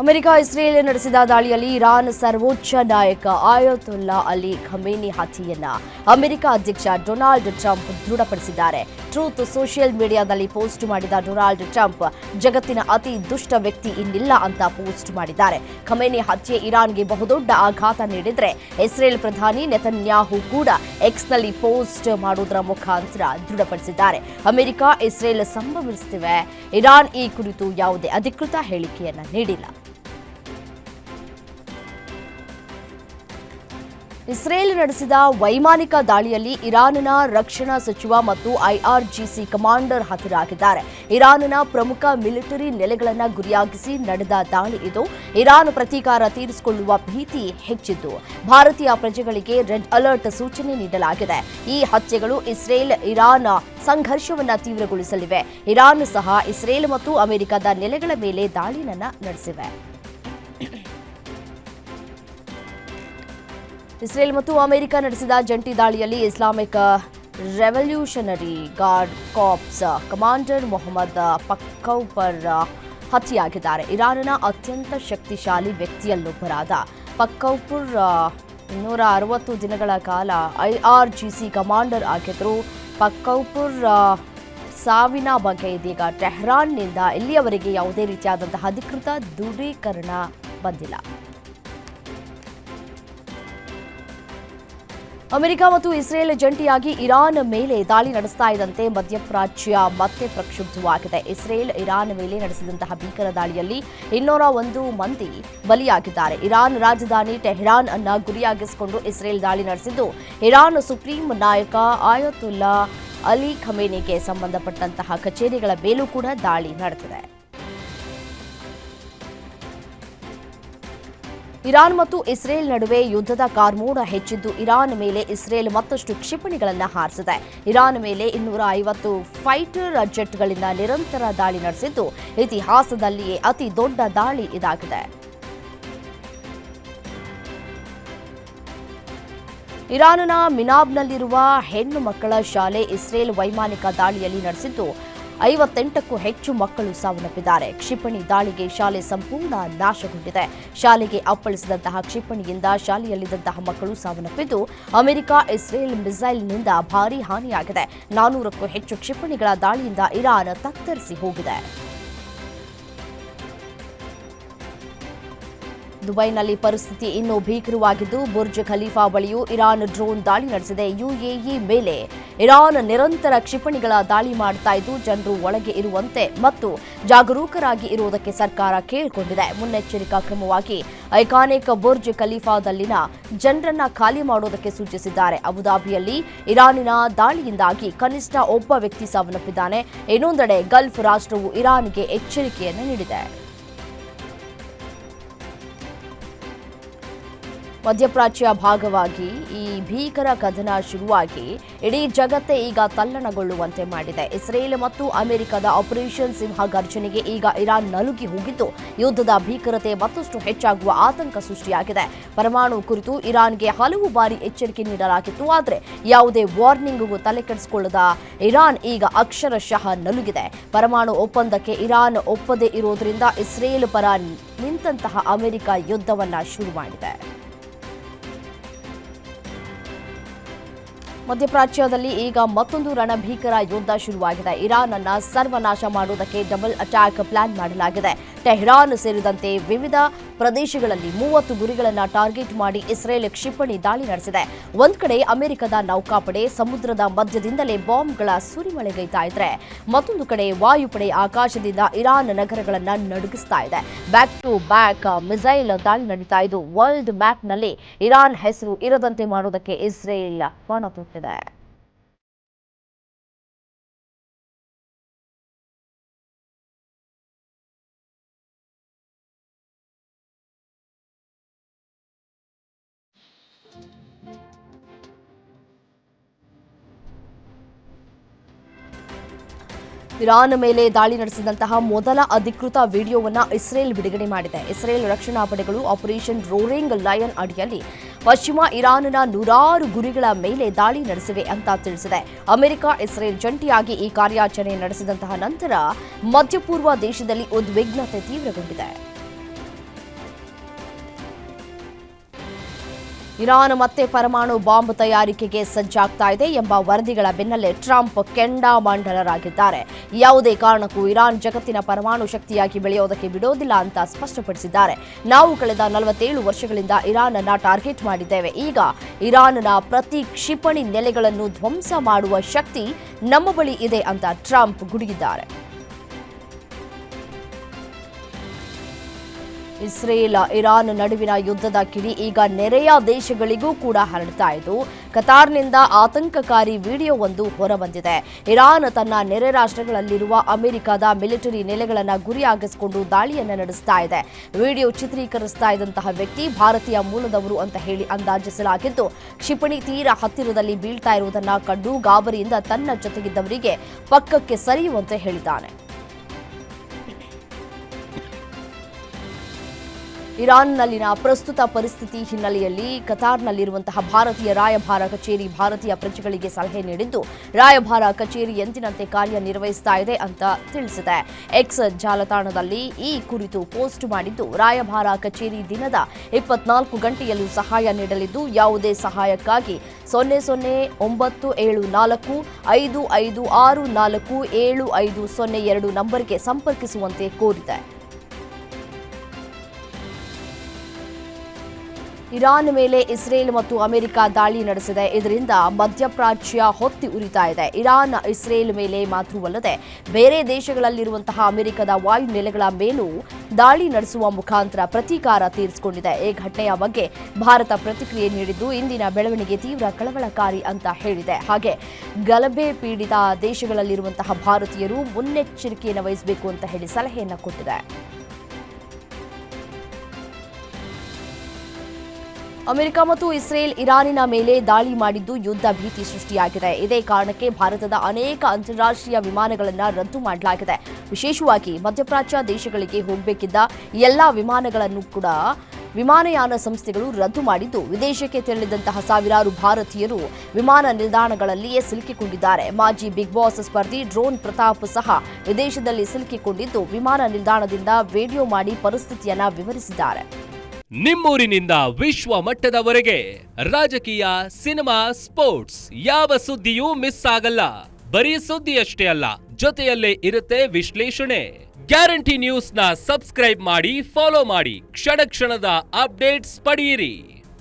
America Israel ನಡೆಸಿದ ದಾಳಿಯಲ್ಲಿ Iran ಸರ್ವೋಚ್ಚ ನಾಯಕ ಆಯತುಲ್ಲಾ ಅಲಿ ಖಮೇನಿ ಹತ್ಯೆಯನ್ನ ಅಮೆರಿಕ ಅಧ್ಯಕ್ಷ ಡೊನಾಲ್ಡ್ ಟ್ರಂಪ್ ದೃಢಪಡಿಸಿದ್ದಾರೆ. ಟ್ರೂತ್ ಸೋಷಿಯಲ್ ಮೀಡಿಯಾದಲ್ಲಿ ಪೋಸ್ಟ್ ಮಾಡಿದ ಡೊನಾಲ್ಡ್ ಟ್ರಂಪ್ ಜಗತ್ತಿನ ಅತಿ ದುಷ್ಟ ವ್ಯಕ್ತಿ ಇನ್ನಿಲ್ಲ ಅಂತ ಪೋಸ್ಟ್ ಮಾಡಿದ್ದಾರೆ. ಖಮೇನಿ ಹತ್ಯೆ ಇರಾನ್ಗೆ ಬಹುದೊಡ್ಡ ಆಘಾತ ನೀಡಿದ್ರೆ ಇಸ್ರೇಲ್ ಪ್ರಧಾನಿ ನೆತನ್ಯಾಹು ಕೂಡ ಎಕ್ಸ್ನಲ್ಲಿ ಪೋಸ್ಟ್ ಮಾಡುವುದರ ಮುಖಾಂತರ ದೃಢಪಡಿಸಿದ್ದಾರೆ. America Israel ಸಂಭವಿಸುತ್ತಿವೆ. ಇರಾನ್ ಈ ಕುರಿತು ಯಾವುದೇ ಅಧಿಕೃತ ಹೇಳಿಕೆಯನ್ನ ನೀಡಿಲ್ಲ. ಇಸ್ರೇಲ್ ನಡೆಸಿದ ವೈಮಾನಿಕ ದಾಳಿಯಲ್ಲಿ ಇರಾನ್ನ ರಕ್ಷಣಾ ಸಚಿವ ಮತ್ತು ಐಆರ್ಜಿಸಿ ಕಮಾಂಡರ್ ಹತರಾಗಿದ್ದಾರೆ. ಇರಾನ್ನ ಪ್ರಮುಖ ಮಿಲಿಟರಿ ನೆಲೆಗಳನ್ನು ಗುರಿಯಾಗಿಸಿ ನಡೆದ ದಾಳಿ ಇದು. ಇರಾನ್ ಪ್ರತೀಕಾರ ತೀರಿಸಿಕೊಳ್ಳುವ ಭೀತಿ ಹೆಚ್ಚಿದ್ದು ಭಾರತೀಯ ಪ್ರಜೆಗಳಿಗೆ ರೆಡ್ ಅಲರ್ಟ್ ಸೂಚನೆ ನೀಡಲಾಗಿದೆ. ಈ ಹತ್ಯೆಗಳು ಇಸ್ರೇಲ್ ಇರಾನ್ ಸಂಘರ್ಷವನ್ನು ತೀವ್ರಗೊಳಿಸಲಿವೆ. ಇರಾನ್ ಸಹ ಇಸ್ರೇಲ್ ಮತ್ತು ಅಮೆರಿಕದ ನೆಲೆಗಳ ಮೇಲೆ ದಾಳಿಯನ್ನ ನಡೆಸಿವೆ. ಇಸ್ರೇಲ್ ಮತ್ತು ಅಮೆರಿಕ ನಡೆಸಿದ ಜಂಟಿ ದಾಳಿಯಲ್ಲಿ Islamic Revolutionary Guard Corps commander Mohammad Pakpour ಹತ್ಯೆಯಾಗಿದ್ದಾರೆ. ಇರಾನ್ನ ಅತ್ಯಂತ ಶಕ್ತಿಶಾಲಿ ವ್ಯಕ್ತಿಯಲ್ಲೊಬ್ಬರಾದ ಪಕ್ಕೌಪುರ್ 260 ದಿನಗಳ ಕಾಲ ಐಆರ್ಜಿಸಿ ಕಮಾಂಡರ್ ಆಗಿದ್ದರು. ಪಕ್ಕೌಪುರ್ ಸಾವಿನ ಬಗ್ಗೆ ಇದೀಗ ಟೆಹರಾನ್ನಿಂದ ಇಲ್ಲಿಯವರೆಗೆ ಯಾವುದೇ ರೀತಿಯಾದಂತಹ ಅಧಿಕೃತ ದೃಢೀಕರಣ ಬಂದಿಲ್ಲ. ಅಮೆರಿಕ ಮತ್ತು ಇಸ್ರೇಲ್ ಜಂಟಿಯಾಗಿ ಇರಾನ್ ಮೇಲೆ ದಾಳಿ ನಡೆಸ್ತಾ ಇದ್ದಂತೆ ಮಧ್ಯಪ್ರಾಚ್ಯ ಮತ್ತೆ ಪ್ರಕ್ಷುಬ್ಧವಾಗಿದೆ. ಇಸ್ರೇಲ್ ಇರಾನ್ ಮೇಲೆ ನಡೆಸಿದಂತಹ ಭೀಕರ ದಾಳಿಯಲ್ಲಿ 201 ಮಂದಿ ಬಲಿಯಾಗಿದ್ದಾರೆ. ಇರಾನ್ ರಾಜಧಾನಿ ಟೆಹರಾನ್ ಅನ್ನ ಗುರಿಯಾಗಿಸಿಕೊಂಡು ಇಸ್ರೇಲ್ ದಾಳಿ ನಡೆಸಿದ್ದು ಇರಾನ್ ಸುಪ್ರೀಂ ನಾಯಕ ಆಯತುಲ್ಲಾ ಅಲಿ ಖಮೇನಿಗೆ ಸಂಬಂಧಪಟ್ಟಂತಹ ಕಚೇರಿಗಳ ಮೇಲೂ ಕೂಡ ದಾಳಿ ನಡೆದಿದೆ. ಇರಾನ್ ಮತ್ತು ಇಸ್ರೇಲ್ ನಡುವೆ ಯುದ್ಧದ ಕಾರ್ಮೋಡ ಹೆಚ್ಚಿದ್ದು ಇರಾನ್ ಮೇಲೆ ಇಸ್ರೇಲ್ ಮತ್ತಷ್ಟು ಕ್ಷಿಪಣಿಗಳನ್ನು ಹಾರಿಸಿದೆ. ಇರಾನ್ ಮೇಲೆ 250 ಫೈಟರ್ ಜೆಟ್ಗಳಿಂದ ನಿರಂತರ ದಾಳಿ ನಡೆಸಿದ್ದು ಇತಿಹಾಸದಲ್ಲಿಯೇ ಅತಿ ದೊಡ್ಡ ದಾಳಿ ಇದಾಗಿದೆ. ಇರಾನ್ನ ಮಿನಾಬ್ನಲ್ಲಿರುವ ಹೆಣ್ಣು ಮಕ್ಕಳ ಶಾಲೆ ಇಸ್ರೇಲ್ ವೈಮಾನಿಕ ದಾಳಿಯಲ್ಲಿ ನಡೆಸಿದ್ದು 58ಕ್ಕೂ ಹೆಚ್ಚು ಮಕ್ಕಳು ಸಾವನ್ನಪ್ಪಿದ್ದಾರೆ. ಕ್ಷಿಪಣಿ ದಾಳಿಗೆ ಶಾಲೆ ಸಂಪೂರ್ಣ ನಾಶಗೊಂಡಿದೆ. ಶಾಲೆಗೆ ಅಪ್ಪಳಿಸಿದಂತಹ ಕ್ಷಿಪಣಿಯಿಂದ ಶಾಲೆಯಲ್ಲಿದ್ದಂತಹ ಮಕ್ಕಳು ಸಾವನ್ನಪ್ಪಿದ್ದು ಅಮೆರಿಕ ಇಸ್ರೇಲ್ ಮಿಸೈಲ್ನಿಂದ ಭಾರೀ ಹಾನಿಯಾಗಿದೆ. 400ಕ್ಕೂ ಹೆಚ್ಚು ಕ್ಷಿಪಣಿಗಳ ದಾಳಿಯಿಂದ ಇರಾನ್ ತತ್ತರಿಸಿ ಹೋಗಿದೆ. ದುಬೈನಲ್ಲಿ ಪರಿಸ್ಥಿತಿ ಇನ್ನೂ ಭೀಕರವಾಗಿದ್ದು ಬುರ್ಜ್ ಖಲೀಫಾ ಬಳಿಯೂ ಇರಾನ್ ಡ್ರೋನ್ ದಾಳಿ ನಡೆಸಿದೆ. ಯುಎಇ ಮೇಲೆ ಇರಾನ್ ನಿರಂತರ ಕ್ಷಿಪಣಿಗಳ ದಾಳಿ ಮಾಡ್ತಾ ಇದ್ದು ಜನರು ಒಳಗೆ ಇರುವಂತೆ ಮತ್ತು ಜಾಗರೂಕರಾಗಿ ಇರುವುದಕ್ಕೆ ಸರ್ಕಾರ ಕೇಳಿಕೊಂಡಿದೆ. ಮುನ್ನೆಚ್ಚರಿಕಾ ಕ್ರಮವಾಗಿ ಐಕಾನಿಕ್ ಬುರ್ಜ್ ಖಲೀಫಾದಲ್ಲಿನ ಜನರನ್ನ ಖಾಲಿ ಮಾಡುವುದಕ್ಕೆ ಸೂಚಿಸಿದ್ದಾರೆ. ಅಬುದಾಬಿಯಲ್ಲಿ ಇರಾನಿನ ದಾಳಿಯಿಂದಾಗಿ ಕನಿಷ್ಠ ಒಬ್ಬ ವ್ಯಕ್ತಿ ಸಾವನ್ನಪ್ಪಿದ್ದಾನೆ. ಇನ್ನೊಂದೆಡೆ ಗಲ್ಫ್ ರಾಷ್ಟ್ರವು ಇರಾನ್ಗೆ ಎಚ್ಚರಿಕೆಯನ್ನು ನೀಡಿದೆ. ಮಧ್ಯಪ್ರಾಚ್ಯ ಭಾಗವಾಗಿ ಈ ಭೀಕರ ಕದನ ಶುರುವಾಗಿ ಇಡೀ ಜಗತ್ತೇ ಈಗ ತಲ್ಲಣಗೊಳ್ಳುವಂತೆ ಮಾಡಿದೆ. ಇಸ್ರೇಲ್ ಮತ್ತು ಅಮೆರಿಕದ ಆಪರೇಷನ್ ಸಿಂಹ ಗರ್ಜನೆಗೆ ಈಗ ಇರಾನ್ ನಲುಗಿ ಹೋಗಿದ್ದು ಯುದ್ಧದ ಭೀಕರತೆ ಮತ್ತಷ್ಟು ಹೆಚ್ಚಾಗುವ ಆತಂಕ ಸೃಷ್ಟಿಯಾಗಿದೆ. ಪರಮಾಣು ಕುರಿತು ಇರಾನ್ಗೆ ಹಲವು ಬಾರಿ ಎಚ್ಚರಿಕೆ ನೀಡಲಾಗಿತ್ತು. ಆದರೆ ಯಾವುದೇ ವಾರ್ನಿಂಗ್ಗೂ ತಲೆಕೆಡಿಸಿಕೊಳ್ಳದ ಇರಾನ್ ಈಗ ಅಕ್ಷರಶಃ ನಲುಗಿದೆ. ಪರಮಾಣು ಒಪ್ಪಂದಕ್ಕೆ ಇರಾನ್ ಒಪ್ಪದೇ ಇರೋದ್ರಿಂದ ಇಸ್ರೇಲ್ ಪರ ನಿಂತಹ ಅಮೆರಿಕ ಯುದ್ಧವನ್ನ ಶುರು ಮಾಡಿದೆ. ಮಧ್ಯಪ್ರಾಚ್ಯದಲ್ಲಿ ಈಗ ಮತ್ತೊಂದು ರಣಭೀಕರ ಯುದ್ಧ ಶುರುವಾಗಿದೆ. ಇರಾನ್ ಅನ್ನ ಸರ್ವನಾಶ ಮಾಡುವುದಕ್ಕೆ ಡಬಲ್ ಅಟ್ಯಾಕ್ ಪ್ಲಾನ್ ಮಾಡಲಾಗಿದೆ. ಟೆಹರಾನ್ ಸೇರಿದಂತೆ ವಿವಿಧ ಪ್ರದೇಶಗಳಲ್ಲಿ 30 ಗುರಿಗಳನ್ನು ಟಾರ್ಗೆಟ್ ಮಾಡಿ ಇಸ್ರೇಲ್ ಕ್ಷಿಪಣಿ ದಾಳಿ ನಡೆಸಿದೆ. ಒಂದ್ ಕಡೆ ಅಮೆರಿಕದ ನೌಕಾಪಡೆ ಸಮುದ್ರದ ಮಧ್ಯದಿಂದಲೇ ಬಾಂಬ್ಗಳ ಸುರಿಮಳೆಗೈತಾ ಇದ್ರೆ ಮತ್ತೊಂದು ಕಡೆ ವಾಯುಪಡೆ ಆಕಾಶದಿಂದ ಇರಾನ್ ನಗರಗಳನ್ನು ನಡುಗಿಸ್ತಾ ಇದೆ. ಬ್ಯಾಕ್ ಟು ಬ್ಯಾಕ್ ಮಿಸೈಲ್ ದಾಳಿ ನಡೀತಾ ಇದ್ದು ವರ್ಲ್ಡ್ ಮ್ಯಾಪ್ನಲ್ಲಿ ಇರಾನ್ ಹೆಸರು ಇರದಂತೆ ಮಾಡುವುದಕ್ಕೆ ಇಸ್ರೇಲ್ ಪಣ ತೊಟ್ಟಿದೆ. ಇರಾನ್ ಮೇಲೆ ದಾಳಿ ನಡೆಸಿದಂತಹ ಮೊದಲ ಅಧಿಕೃತ ವಿಡಿಯೋವನ್ನು ಇಸ್ರೇಲ್ ಬಿಡುಗಡೆ ಮಾಡಿದೆ. ಇಸ್ರೇಲ್ ರಕ್ಷಣಾ ಪಡೆಗಳು ಆಪರೇಷನ್ ರೋರಿಂಗ್ ಲಯನ್ ಅಡಿಯಲ್ಲಿ ಪಶ್ಚಿಮ ಇರಾನ್ನ ನೂರಾರು ಗುರಿಗಳ ಮೇಲೆ ದಾಳಿ ನಡೆಸಿವೆ ಅಂತ ತಿಳಿಸಿದೆ. ಅಮೆರಿಕ ಇಸ್ರೇಲ್ ಜಂಟಿಯಾಗಿ ಈ ಕಾರ್ಯಾಚರಣೆ ನಡೆಸಿದಂತಹ ನಂತರ ಮಧ್ಯಪೂರ್ವ ದೇಶದಲ್ಲಿ ಉದ್ವಿಗ್ನತೆ ತೀವ್ರಗೊಂಡಿದೆ. ಇರಾನ್ ಮತ್ತೆ ಪರಮಾಣು ಬಾಂಬ್ ತಯಾರಿಕೆಗೆ ಸಜ್ಜಾಗ್ತಾ ಇದೆ ಎಂಬ ವರದಿಗಳ ಬೆನ್ನಲ್ಲೇ ಟ್ರಂಪ್ ಕೆಂಡಾಮಂಡಲರಾಗಿದ್ದಾರೆ. ಯಾವುದೇ ಕಾರಣಕ್ಕೂ ಇರಾನ್ ಜಗತ್ತಿನ ಪರಮಾಣು ಶಕ್ತಿಯಾಗಿ ಬೆಳೆಯೋದಕ್ಕೆ ಬಿಡೋದಿಲ್ಲ ಅಂತ ಸ್ಪಷ್ಟಪಡಿಸಿದ್ದಾರೆ. ನಾವು ಕಳೆದ 47 ವರ್ಷಗಳಿಂದ ಇರಾನ್ ಅನ್ನ ಟಾರ್ಗೆಟ್ ಮಾಡಿದ್ದೇವೆ. ಈಗ ಇರಾನ್ನ ಪ್ರತಿ ಕ್ಷಿಪಣಿ ನೆಲೆಗಳನ್ನು ಧ್ವಂಸ ಮಾಡುವ ಶಕ್ತಿ ನಮ್ಮ ಬಳಿ ಇದೆ ಅಂತ ಟ್ರಂಪ್ ಗುಡುಗಿದ್ದಾರೆ. ಇಸ್ರೇಲ್ ಇರಾನ್ ನಡುವಿನ ಯುದ್ಧದ ಕಿಡಿ ಈಗ ನೆರೆಯ ದೇಶಗಳಿಗೂ ಕೂಡ ಹರಡ್ತಾ ಇದ್ದು, ಕತಾರ್ನಿಂದ ಆತಂಕಕಾರಿ ವಿಡಿಯೋವೊಂದು ಹೊರಬಂದಿದೆ. ಇರಾನ್ ತನ್ನ ನೆರೆ ರಾಷ್ಟ್ರಗಳಲ್ಲಿರುವ ಅಮೆರಿಕದ ಮಿಲಿಟರಿ ನೆಲೆಗಳನ್ನು ಗುರಿಯಾಗಿಸಿಕೊಂಡು ದಾಳಿಯನ್ನು ನಡೆಸ್ತಾ ಇದೆ. ವಿಡಿಯೋ ಚಿತ್ರೀಕರಿಸ್ತಾ ಇದ್ದಂತಹ ವ್ಯಕ್ತಿ ಭಾರತೀಯ ಮೂಲದವರು ಅಂತ ಹೇಳಿ ಅಂದಾಜಿಸಲಾಗಿದ್ದು, ಕ್ಷಿಪಣಿ ತೀರಾ ಹತ್ತಿರದಲ್ಲಿ ಬೀಳ್ತಾ ಇರುವುದನ್ನು ಕಂಡು ಗಾಬರಿಯಿಂದ ತನ್ನ ಜೊತೆಗಿದ್ದವರಿಗೆ ಪಕ್ಕಕ್ಕೆ ಸರಿಯುವಂತೆ ಹೇಳಿದ್ದಾನೆ. ಇರಾನ್ನಲ್ಲಿನ ಪ್ರಸ್ತುತ ಪರಿಸ್ಥಿತಿ ಹಿನ್ನೆಲೆಯಲ್ಲಿ ಕತಾರ್ನಲ್ಲಿರುವಂತಹ ಭಾರತೀಯ ರಾಯಭಾರ ಕಚೇರಿ ಭಾರತೀಯ ಪ್ರಜೆಗಳಿಗೆ ಸಲಹೆ ನೀಡಿದ್ದು, ರಾಯಭಾರ ಕಚೇರಿ ಎಂದಿನಂತೆ ಕಾರ್ಯನಿರ್ವಹಿಸ್ತಾ ಇದೆ ಅಂತ ತಿಳಿಸಿದೆ. ಎಕ್ಸ್ ಜಾಲತಾಣದಲ್ಲಿ ಈ ಕುರಿತು ಪೋಸ್ಟ್ ಮಾಡಿದ್ದು, ರಾಯಭಾರ ಕಚೇರಿ ದಿನದ 24 ಗಂಟೆಯಲ್ಲೂ ಸಹಾಯ ನೀಡಲಿದ್ದು, ಯಾವುದೇ ಸಹಾಯಕ್ಕಾಗಿ 009745564750 ನಂಬರ್ಗೆ ಸಂಪರ್ಕಿಸುವಂತೆ ಕೋರಿದೆ. ಇರಾನ್ ಮೇಲೆ ಇಸ್ರೇಲ್ ಮತ್ತು ಅಮೆರಿಕ ದಾಳಿ ನಡೆಸಿದೆ. ಇದರಿಂದ ಮಧ್ಯಪ್ರಾಚ್ಯ ಹೊತ್ತಿ ಉರಿತಾ ಇದೆ. ಇರಾನ್ ಇಸ್ರೇಲ್ ಮೇಲೆ ಮಾತ್ರವಲ್ಲದೆ ಬೇರೆ ದೇಶಗಳಲ್ಲಿರುವಂತಹ ಅಮೆರಿಕದ ವಾಯು ನೆಲೆಗಳ ಮೇಲೂ ದಾಳಿ ನಡೆಸುವ ಮುಖಾಂತರ ಪ್ರತೀಕಾರ ತೀರಿಸಿಕೊಂಡಿದೆ. ಈ ಘಟನೆಯ ಬಗ್ಗೆ ಭಾರತ ಪ್ರತಿಕ್ರಿಯೆ ನೀಡಿದ್ದು, ಇಂದಿನ ಬೆಳವಣಿಗೆ ತೀವ್ರ ಕಳವಳಕಾರಿ ಅಂತ ಹೇಳಿದೆ. ಹಾಗೆ ಗಲಭೆ ಪೀಡಿತ ದೇಶಗಳಲ್ಲಿರುವಂತಹ ಭಾರತೀಯರು ಮುನ್ನೆಚ್ಚರಿಕೆಯನ್ನು ವಹಿಸಬೇಕು ಅಂತ ಹೇಳಿ ಸಲಹೆಯನ್ನು ಕೊಟ್ಟಿದೆ. ಅಮೆರಿಕ ಮತ್ತು ಇಸ್ರೇಲ್ ಇರಾನಿನ ಮೇಲೆ ದಾಳಿ ಮಾಡಿದ್ದು ಯುದ್ಧ ಭೀತಿ ಸೃಷ್ಟಿಯಾಗಿದೆ. ಇದೇ ಕಾರಣಕ್ಕೆ ಭಾರತದ ಅನೇಕ ಅಂತಾರಾಷ್ಟ್ರೀಯ ವಿಮಾನಗಳನ್ನು ರದ್ದು ಮಾಡಲಾಗಿದೆ. ವಿಶೇಷವಾಗಿ ಮಧ್ಯಪ್ರಾಚ್ಯ ದೇಶಗಳಿಗೆ ಹೋಗಬೇಕಿದ್ದ ಎಲ್ಲಾ ವಿಮಾನಗಳನ್ನು ಕೂಡ ವಿಮಾನಯಾನ ಸಂಸ್ಥೆಗಳು ರದ್ದು ಮಾಡಿದ್ದು, ವಿದೇಶಕ್ಕೆ ತೆರಳಿದಂತಹ ಸಾವಿರಾರು ಭಾರತೀಯರು ವಿಮಾನ ನಿಲ್ದಾಣಗಳಲ್ಲಿಯೇ ಸಿಲುಕಿಕೊಂಡಿದ್ದಾರೆ. ಮಾಜಿ ಬಿಗ್ ಬಾಸ್ ಸ್ಪರ್ಧಿ ಡ್ರೋನ್ ಪ್ರತಾಪ್ ಸಹ ವಿದೇಶದಲ್ಲಿ ಸಿಲುಕಿಕೊಂಡಿದ್ದು, ವಿಮಾನ ನಿಲ್ದಾಣದಿಂದ ವಿಡಿಯೋ ಮಾಡಿ ಪರಿಸ್ಥಿತಿಯನ್ನ ವಿವರಿಸಿದ್ದಾರೆ. ನಿಮ್ಮೂರಿನಿಂದ ವಿಶ್ವ ಮಟ್ಟದವರೆಗೆ ರಾಜಕೀಯ, ಸಿನಿಮಾ, ಸ್ಪೋರ್ಟ್ಸ್ ಯಾವ ಸುದ್ದಿಯೂ ಮಿಸ್ ಆಗಲ್ಲ. ಬರೀ ಸುದ್ದಿಯಷ್ಟೇ ಅಲ್ಲ, ಜೊತೆಯಲ್ಲೇ ಇರುತ್ತೆ ವಿಶ್ಲೇಷಣೆ. ಗ್ಯಾರಂಟಿ ನ್ಯೂಸ್ ನ ಸಬ್ಸ್ಕ್ರೈಬ್ ಮಾಡಿ, ಫಾಲೋ ಮಾಡಿ, ಕ್ಷಣ ಕ್ಷಣದ ಅಪ್ಡೇಟ್ಸ್ ಪಡೆಯಿರಿ.